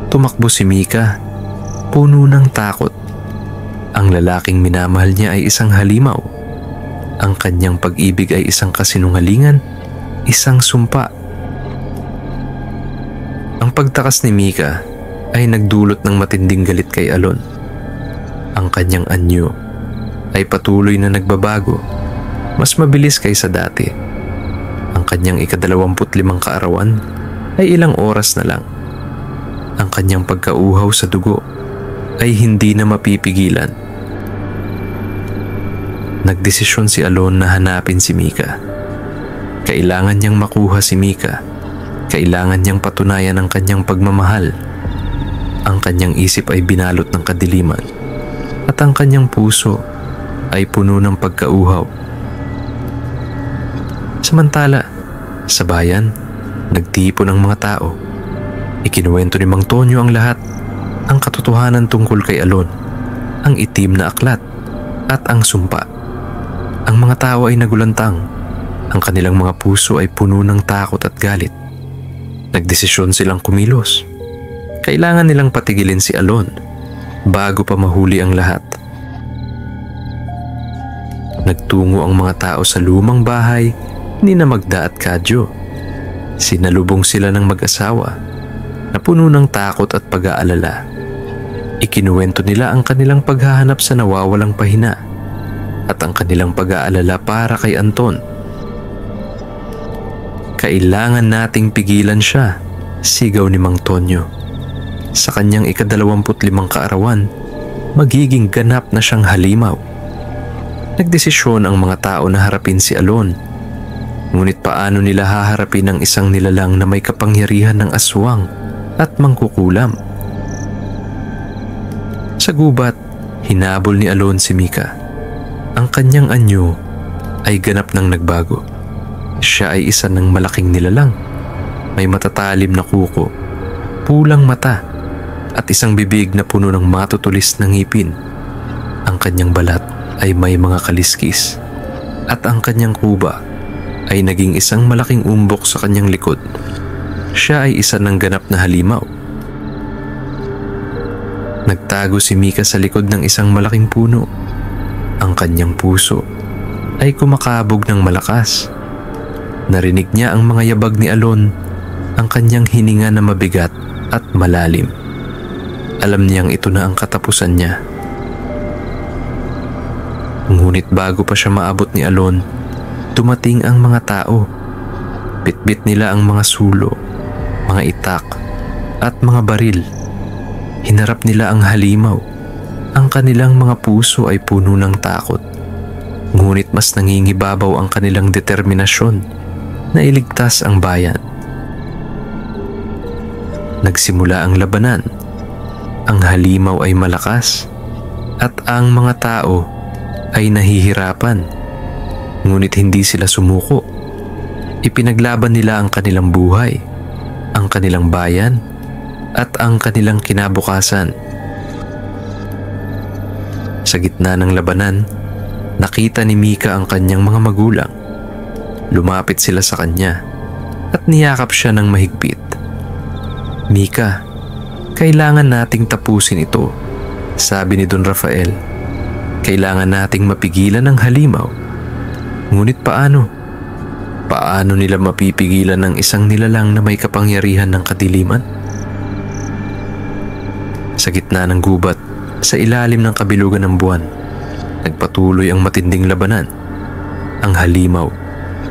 Tumakbo si Mika, puno ng takot. Ang lalaking minamahal niya ay isang halimaw. Ang kanyang pag-ibig ay isang kasinungalingan, isang sumpa. Ang pagtakas ni Mika ay nagdulot ng matinding galit kay Alon. Ang kanyang anyo ay patuloy na nagbabago, mas mabilis kaysa dati. Ang kanyang 25 kaarawan ay ilang oras na lang. Ang kanyang pagkauhaw sa dugo ay hindi na mapipigilan. Nagdesisyon si Alon na hanapin si Mika. Kailangan niyang makuha si Mika. Kailangan niyang patunayan ang kanyang pagmamahal. Ang kanyang isip ay binalot ng kadiliman at ang kanyang puso ay puno ng pagkauhaw. Samantala, sa bayan, nagtipon ang mga tao. Ikinuwento ni Mang Tonyo ang lahat, ang katotohanan tungkol kay Alon, ang itim na aklat at ang sumpa. Ang mga tao ay nagulantang. Ang kanilang mga puso ay puno ng takot at galit. Nagdesisyon silang kumilos. Kailangan nilang patigilin si Alon bago pa mahuli ang lahat. Nagtungo ang mga tao sa lumang bahay ni na Magda at Kadyo. Sinalubong sila ng mag-asawa na puno ng takot at pag-aalala. Ikinuwento nila ang kanilang paghahanap sa nawawalang pahina at ang kanilang pag-aalala para kay Anton. Kailangan nating pigilan siya, sigaw ni Mang Tonyo. Sa kanyang 25 kaarawan, magiging ganap na siyang halimaw. Nagdesisyon ang mga tao na harapin si Alon. Ngunit paano nila haharapin ang isang nilalang na may kapangyarihan ng aswang at mangkukulam? Sa gubat, hinabol ni Alon si Mika. Ang kanyang anyo ay ganap nang nagbago. Siya ay isa ng malaking nilalang. May matatalim na kuko, pulang mata, at isang bibig na puno ng matutulis na ngipin. Ang kanyang balat ay may mga kaliskis, at ang kanyang kuba ay naging isang malaking umbok sa kanyang likod. Siya ay isa ng ganap na halimaw. Nagtago si Mika sa likod ng isang malaking puno. Ang kanyang puso ay kumakabog ng malakas. Narinig niya ang mga yabag ni Alon, ang kanyang hininga na mabigat at malalim. Alam niyang ito na ang katapusan niya. Ngunit bago pa siya maabot ni Alon, dumating ang mga tao. Bitbit nila ang mga sulo, mga itak, at mga baril. Hinarap nila ang halimaw. Ang kanilang mga puso ay puno ng takot. Ngunit mas nangingibabaw ang kanilang determinasyon na iligtas ang bayan. Nagsimula ang labanan. Ang halimaw ay malakas at ang mga tao ay nahihirapan. Ngunit hindi sila sumuko. Ipinaglaban nila ang kanilang buhay, ang kanilang bayan, at ang kanilang kinabukasan. Sa gitna ng labanan, nakita ni Mika ang kanyang mga magulang. Lumapit sila sa kanya at niyakap siya ng mahigpit. "Mika, kailangan nating tapusin ito," sabi ni Don Rafael. "Kailangan nating mapigilan ang halimaw." Ngunit paano? Paano nila mapipigilan ang isang nilalang na may kapangyarihan ng kadiliman? Sa gitna ng gubat, sa ilalim ng kabilugan ng buwan, nagpatuloy ang matinding labanan. Ang halimaw,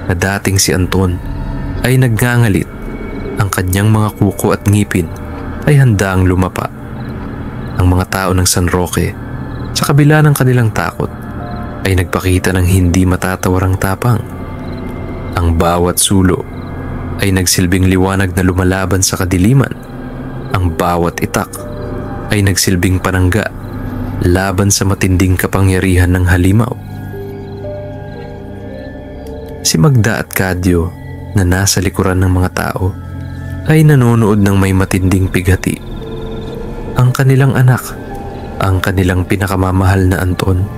na dating si Anton, ay nagngangalit. Ang kanyang mga kuko at ngipin ay handaang lumapa. Ang mga tao ng San Roque, sa kabila ng kanilang takot, ay nagpakita ng hindi matatawarang tapang. Ang bawat sulo ay nagsilbing liwanag na lumalaban sa kadiliman. Ang bawat itak ay nagsilbing panangga laban sa matinding kapangyarihan ng halimaw. Si Magda at Kadyo na nasa likuran ng mga tao ay nanonood ng may matinding pighati. Ang kanilang anak, ang kanilang pinakamamahal na Anton,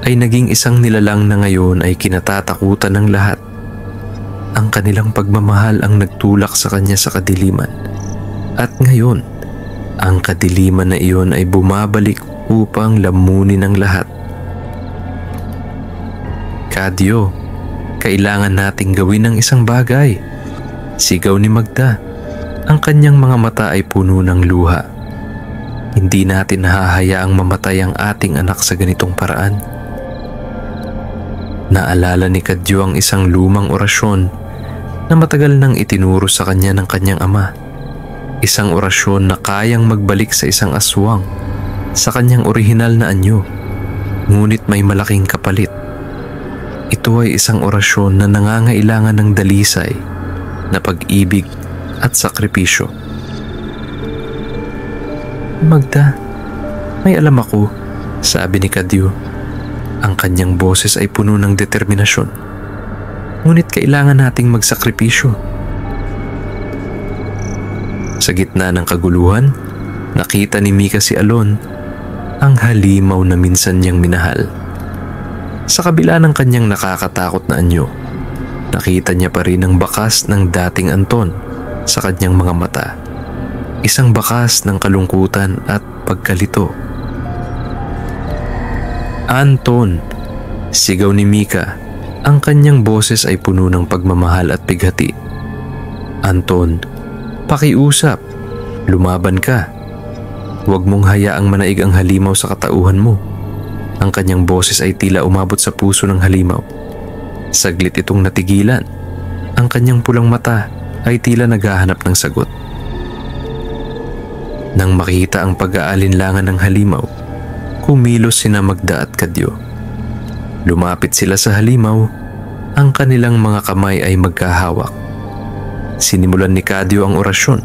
ay naging isang nilalang na ngayon ay kinatatakutan ng lahat. Ang kanilang pagmamahal ang nagtulak sa kanya sa kadiliman. At ngayon, ang kadiliman na iyon ay bumabalik upang lamunin ang lahat. Kadyo, kailangan nating gawin ang isang bagay. Sigaw ni Magda. Ang kanyang mga mata ay puno ng luha. Hindi natin hahayaang mamatay ang ating anak sa ganitong paraan. Naalala ni Kadyo ang isang lumang orasyon na matagal nang itinuro sa kanya ng kanyang ama. Isang orasyon na kayang magbalik sa isang aswang sa kanyang orihinal na anyo, ngunit may malaking kapalit. Ito ay isang orasyon na nangangailangan ng dalisay na pag-ibig at sakripisyo. Magda, may alam ako, sabi ni Kadyo. Ang kanyang boses ay puno ng determinasyon. Ngunit kailangan nating magsakripisyo. Sa gitna ng kaguluhan, nakita ni Mika si Alon, ang halimaw na minsan niyang minahal. Sa kabila ng kanyang nakakatakot na anyo, nakita niya pa rin ang bakas ng dating Anton sa kanyang mga mata. Isang bakas ng kalungkutan at pagkalito. Anton! Sigaw ni Mika. Ang kanyang boses ay puno ng pagmamahal at bighati. Anton, pakiusap. Lumaban ka. Huwag mong hayaang manaig ang halimaw sa katauhan mo. Ang kanyang boses ay tila umabot sa puso ng halimaw. Saglit itong natigilan. Ang kanyang pulang mata ay tila naghahanap ng sagot. Nang makita ang pag-aalinlangan ng halimaw, kumilos sina Magda at Kadyo. Lumapit sila sa halimaw, ang kanilang mga kamay ay magkahawak. Sinimulan ni Kadyo ang orasyon.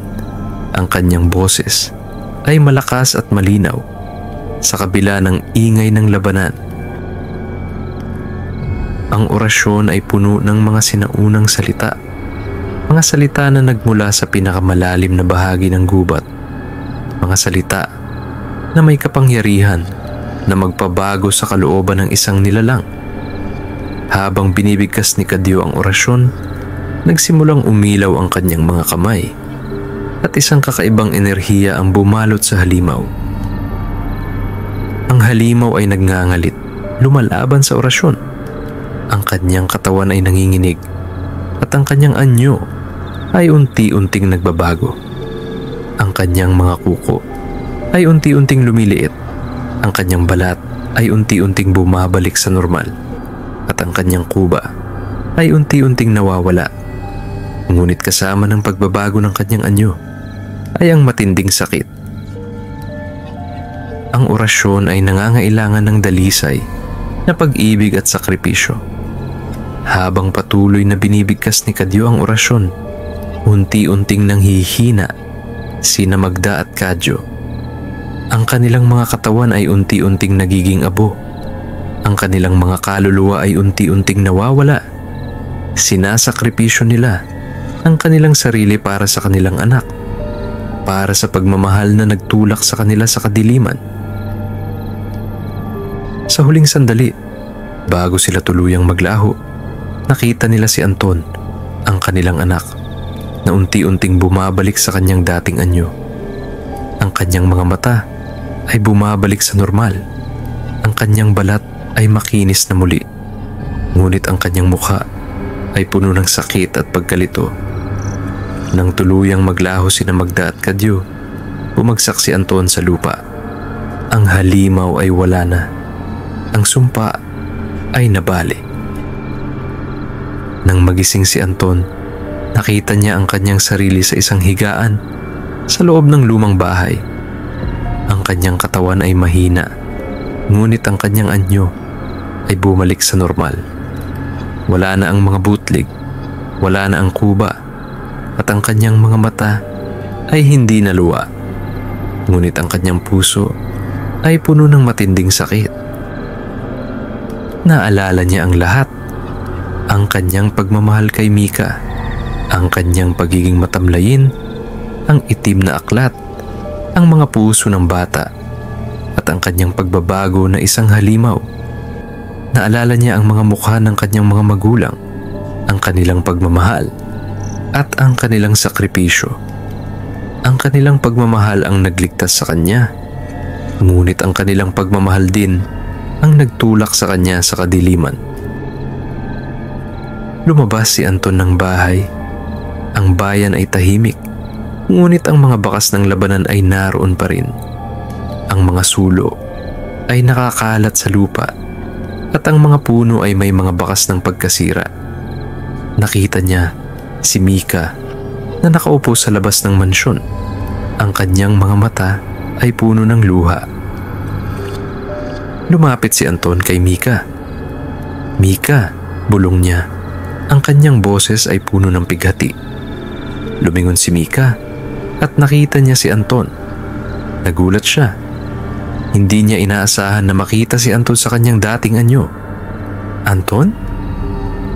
Ang kanyang boses ay malakas at malinaw sa kabila ng ingay ng labanan. Ang orasyon ay puno ng mga sinaunang salita. Mga salita na nagmula sa pinakamalalim na bahagi ng gubat. Mga salita na may kapangyarihan na magpabago sa kalooban ng isang nilalang. Habang binibigkas ni Kadyo ang orasyon, nagsimulang umilaw ang kanyang mga kamay at isang kakaibang enerhiya ang bumalot sa halimaw. Ang halimaw ay nagngangalit, lumalaban sa orasyon. Ang kanyang katawan ay nanginginig at ang kanyang anyo ay unti-unting nagbabago. Ang kanyang mga kuko ay unti-unting lumiliit. Ang kanyang balat ay unti-unting bumabalik sa normal at ang kanyang kuba ay unti-unting nawawala. Ngunit kasama ng pagbabago ng kanyang anyo ay ang matinding sakit. Ang orasyon ay nangangailangan ng dalisay na pag-ibig at sakripisyo. Habang patuloy na binibigkas ni Kadyo ang orasyon, unti-unting nanghihina sina Magda at Kadyo. Ang kanilang mga katawan ay unti-unting nagiging abo. Ang kanilang mga kaluluwa ay unti-unting nawawala. Sinasakripisyo nila ang kanilang sarili para sa kanilang anak, para sa pagmamahal na nagtulak sa kanila sa kadiliman. Sa huling sandali, bago sila tuluyang maglaho, nakita nila si Anton, ang kanilang anak, na unti-unting bumabalik sa kanyang dating anyo. Ang kanyang mga mata ay bumabalik sa normal. Ang kanyang balat ay makinis na muli. Ngunit ang kanyang mukha ay puno ng sakit at pagkalito. Nang tuluyang maglaho sina Magda at Kadyo, bumagsak si Anton sa lupa. Ang halimaw ay wala na. Ang sumpa ay nabali. Nang magising si Anton, nakita niya ang kanyang sarili sa isang higaan sa loob ng lumang bahay. Ang kanyang katawan ay mahina, ngunit ang kanyang anyo ay bumalik sa normal. Wala na ang mga butlig, wala na ang kuba, at ang kanyang mga mata ay hindi naluwa. Ngunit ang kanyang puso ay puno ng matinding sakit. Naalala niya ang lahat, ang kanyang pagmamahal kay Mika, ang kanyang pagiging matamlayin, ang itim na aklat, ang mga puso ng bata, at ang kanyang pagbabago na isang halimaw. Naalala niya ang mga mukha ng kanyang mga magulang, ang kanilang pagmamahal, at ang kanilang sakripisyo. Ang kanilang pagmamahal ang nagligtas sa kanya, ngunit ang kanilang pagmamahal din ang nagtulak sa kanya sa kadiliman. Lumabas si Anton ng bahay. Ang bayan ay tahimik, ngunit ang mga bakas ng labanan ay naroon pa rin. Ang mga sulo ay nakakalat sa lupa at ang mga puno ay may mga bakas ng pagkasira. Nakita niya si Mika na nakaupo sa labas ng mansyon. Ang kanyang mga mata ay puno ng luha. Lumapit si Anton kay Mika. "Mika," bulong niya. Ang kanyang boses ay puno ng pighati. Lumingon si Mika at nakita niya si Anton. Nagulat siya. Hindi niya inaasahan na makita si Anton sa kanyang dating anyo. "Anton?"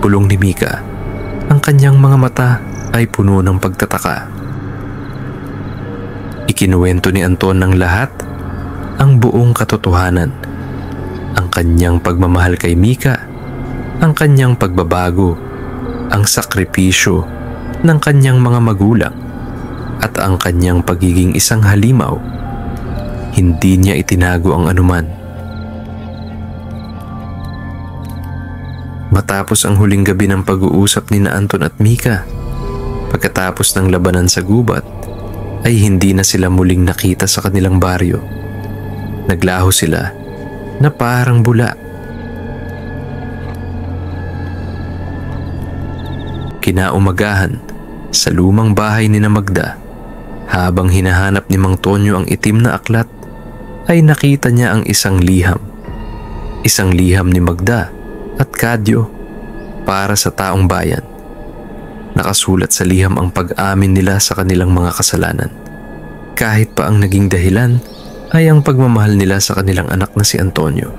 bulong ni Mika. Ang kanyang mga mata ay puno ng pagtataka. Ikinuwento ni Anton ng lahat, ang buong katotohanan. Ang kanyang pagmamahal kay Mika, ang kanyang pagbabago, ang sakripisyo ng kanyang mga magulang, at ang kanyang pagiging isang halimaw. Hindi niya itinago ang anuman. Matapos ang huling gabi ng pag-uusap ni Anton at Mika, pagkatapos ng labanan sa gubat, ay hindi na sila muling nakita sa kanilang baryo. Naglaho sila na parang bula. Kinaumagahan, sa lumang bahay ni Magda, habang hinahanap ni Mang Tonyo ang itim na aklat, ay nakita niya ang isang liham. Isang liham ni Magda at Kadyo para sa taong bayan. Nakasulat sa liham ang pag-amin nila sa kanilang mga kasalanan. Kahit pa ang naging dahilan ay ang pagmamahal nila sa kanilang anak na si Antonio.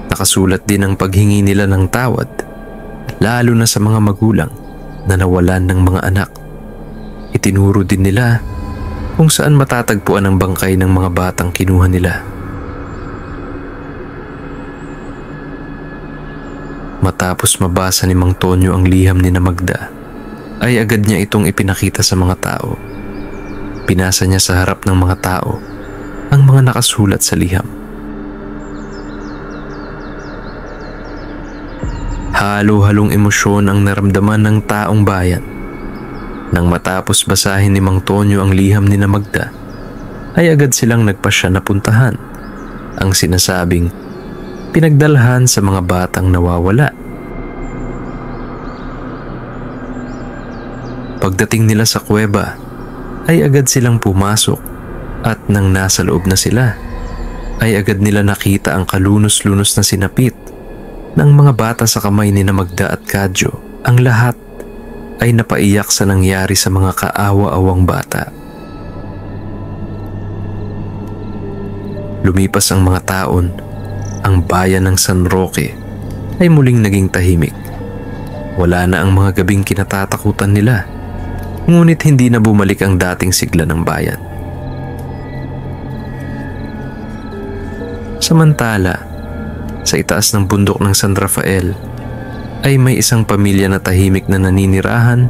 Nakasulat din ang paghingi nila ng tawad, lalo na sa mga magulang na nawalan ng mga anak. Itinuro din nila kung saan matatagpuan ang bangkay ng mga batang kinuha nila. Matapos mabasa ni Mang Tonyo ang liham ni Magda, ay agad niya itong ipinakita sa mga tao. Pinasa niya sa harap ng mga tao ang mga nakasulat sa liham. Halo-halong emosyon ang naramdaman ng taong bayan. Nang matapos basahin ni Mang Tonyo ang liham ni Magda, ay agad silang nagpasya na puntahan ang sinasabing pinagdalhan sa mga batang nawawala. Pagdating nila sa kuweba, ay agad silang pumasok at nang nasa loob na sila, ay agad nila nakita ang kalunos-lunos na sinapit ng mga bata sa kamay ni Magda at Kadyo. Ang lahat ay napaiyak sa nangyari sa mga kaawa-awang bata. Lumipas ang mga taon, ang bayan ng San Roque ay muling naging tahimik. Wala na ang mga gabing kinatatakutan nila, ngunit hindi na bumalik ang dating sigla ng bayan. Samantala, sa itaas ng bundok ng San Rafael ay may isang pamilya na tahimik na naninirahan,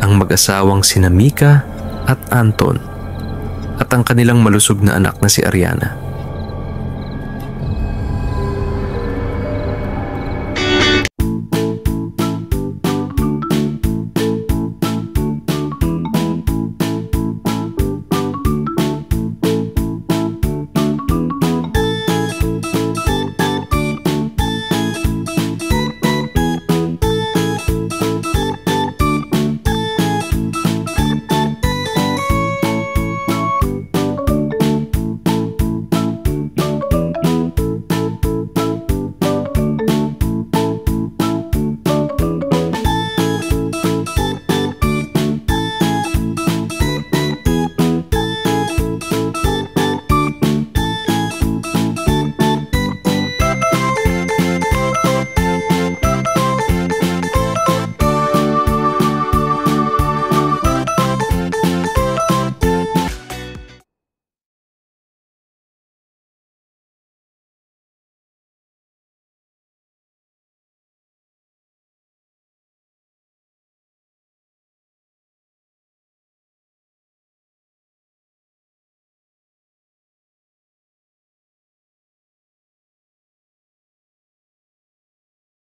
ang mag-asawang sina Mika at Anton at ang kanilang malusog na anak na si Ariana.